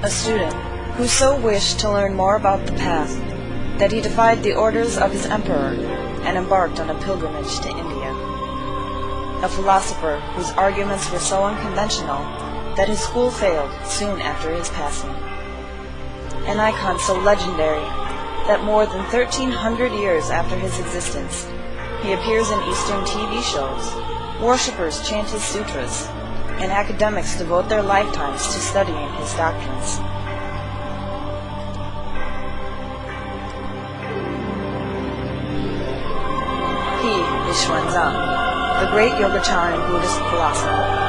a student who so wished to learn more about the path that he defied the orders of his emperor and embarked on a pilgrimage to India. A philosopher whose arguments were so unconventional that his school failed soon after his passing. An icon so legendary that more than 1,300 years after his existence, he appears in Eastern TV shows, worshippers chant his sutras, and academics devote their lifetimes to studying his doctrines. He is Xuanzang, the great Yogacaran Buddhist philosopher.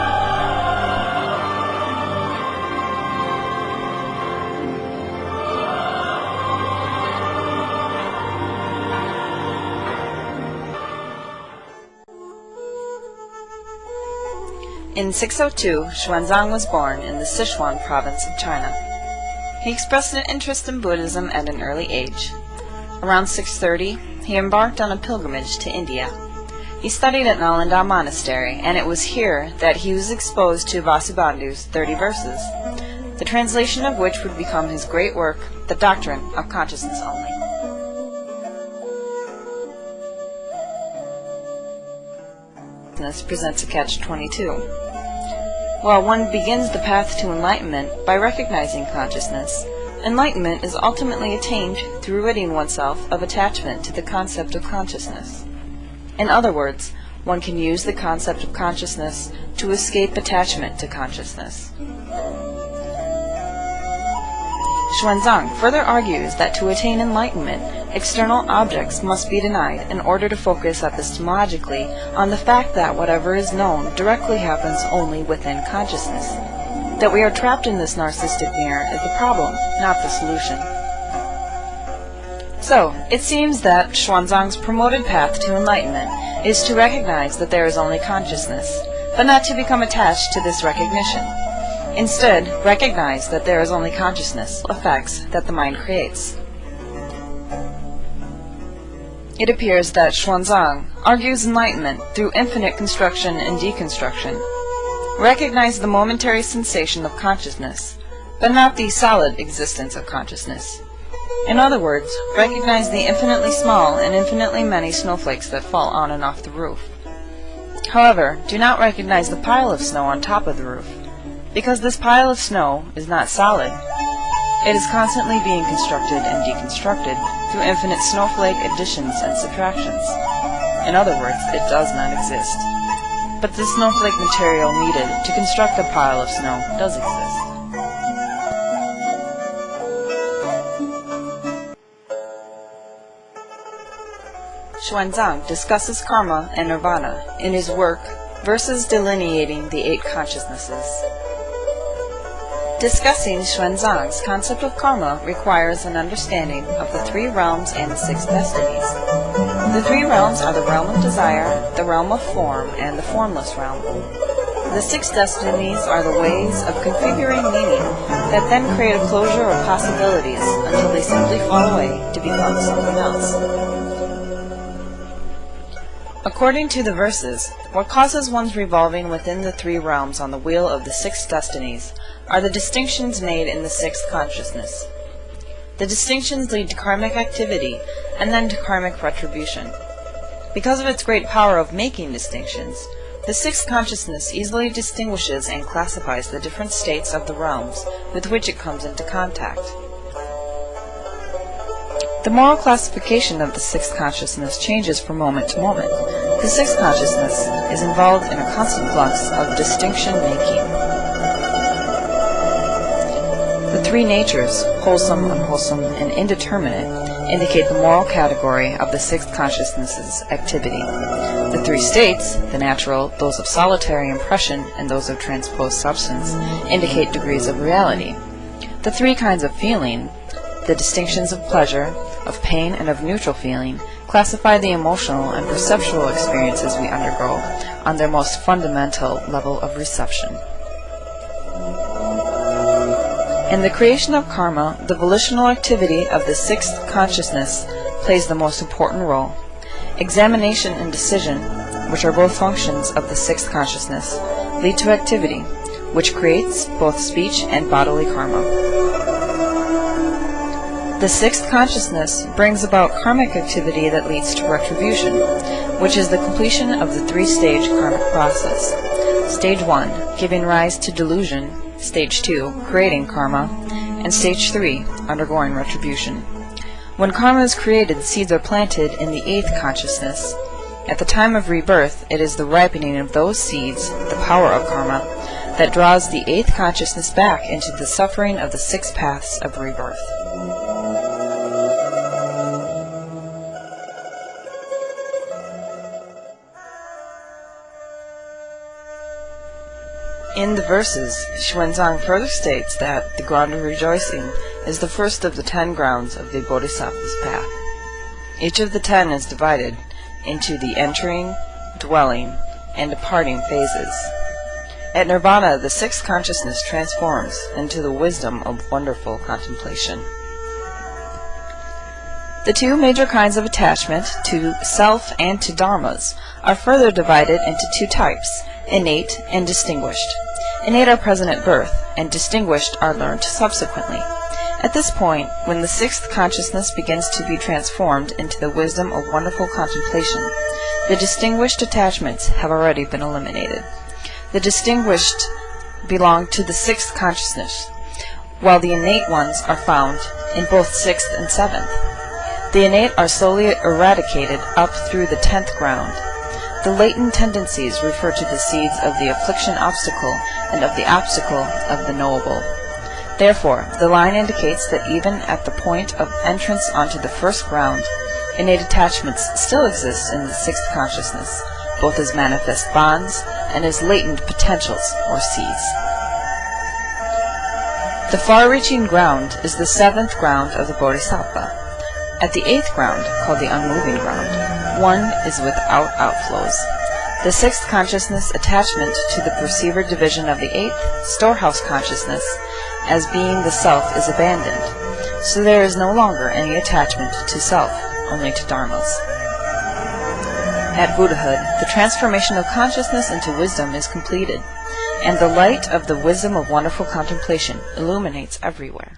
In 602, Xuanzang was born in the Sichuan province of China. He expressed an interest in Buddhism at an early age. Around 630, he embarked on a pilgrimage to India. He studied at Nalanda Monastery, and it was here that he was exposed to Vasubandhu's 30 verses, the translation of which would become his great work, The Doctrine of Consciousness Only. This presents a catch-22. While one begins the path to enlightenment by recognizing consciousness, enlightenment is ultimately attained through ridding oneself of attachment to the concept of consciousness. In other words, one can use the concept of consciousness to escape attachment to consciousness. Xuanzang further argues that to attain enlightenment, external objects must be denied in order to focus epistemologically on the fact that whatever is known directly happens only within consciousness. That we are trapped in this narcissistic mirror is the problem, not the solution. So, it seems that Xuanzang's promoted path to enlightenment is to recognize that there is only consciousness, but not to become attached to this recognition. Instead, recognize that there is only consciousness, effects that the mind creates. It appears that Xuanzang argues enlightenment through infinite construction and deconstruction. Recognize the momentary sensation of consciousness, but not the solid existence of consciousness. In other words, recognize the infinitely small and infinitely many snowflakes that fall on and off the roof. However, do not recognize the pile of snow on top of the roof, because this pile of snow is not solid. It is constantly being constructed and deconstructed through infinite snowflake additions and subtractions. In other words, it does not exist. But the snowflake material needed to construct a pile of snow does exist. Xuanzang discusses karma and nirvana in his work Verses Delineating the 8 Consciousnesses. Discussing Xuanzang's concept of karma requires an understanding of the 3 realms and the 6 destinies. The 3 realms are the realm of desire, the realm of form, and the formless realm. The 6 destinies are the ways of configuring meaning that then create a closure of possibilities until they simply fall away to become something else. According to the verses, what causes one's revolving within the 3 realms on the wheel of the 6 destinies are the distinctions made in the 6th consciousness. The distinctions lead to karmic activity and then to karmic retribution. Because of its great power of making distinctions, the 6th consciousness easily distinguishes and classifies the different states of the realms with which it comes into contact. The moral classification of the 6th consciousness changes from moment to moment. The 6th consciousness is involved in a constant flux of distinction-making. The 3 natures, wholesome, unwholesome, and indeterminate, indicate the moral category of the 6th consciousness's activity. The 3 states, the natural, those of solitary impression, and those of transposed substance, indicate degrees of reality. The 3 kinds of feeling, the distinctions of pleasure, of pain, and of neutral feeling, classify the emotional and perceptual experiences we undergo on their most fundamental level of reception. In the creation of karma, the volitional activity of the 6th consciousness plays the most important role. Examination and decision, which are both functions of the 6th consciousness, lead to activity, which creates both speech and bodily karma. The sixth consciousness brings about karmic activity that leads to retribution, which is the completion of the three-stage karmic process. Stage 1, giving rise to delusion. Stage 2, creating karma. And Stage 3, undergoing retribution. When karma is created, seeds are planted in the eighth consciousness. At the time of rebirth, it is the ripening of those seeds, the power of karma, that draws the eighth consciousness back into the suffering of the six paths of rebirth. In the verses, Xuanzang further states that the ground of rejoicing is the first of the 10 grounds of the Bodhisattva's path. Each of the 10 is divided into the entering, dwelling, and departing phases. At Nirvana, the sixth consciousness transforms into the wisdom of wonderful contemplation. The two major kinds of attachment, to self and to dharmas, are further divided into two types, innate and distinguished. Innate are present at birth, and distinguished are learned subsequently. At this point, when the sixth consciousness begins to be transformed into the wisdom of wonderful contemplation, the distinguished attachments have already been eliminated. The distinguished belong to the sixth consciousness, while the innate ones are found in both sixth and seventh. The innate are slowly eradicated up through the 10th ground. The latent tendencies refer to the seeds of the affliction obstacle and of the obstacle of the knowable. Therefore, the line indicates that even at the point of entrance onto the first ground, innate attachments still exist in the sixth consciousness, both as manifest bonds and as latent potentials or seeds. The far-reaching ground is the seventh ground of the Bodhisattva. At the eighth ground, called the unmoving ground, one is without outflows. The sixth consciousness attachment to the perceiver division of the eighth, storehouse consciousness, as being the self is abandoned, so there is no longer any attachment to self, only to dharmas. At Buddhahood, the transformation of consciousness into wisdom is completed, and the light of the wisdom of wonderful contemplation illuminates everywhere.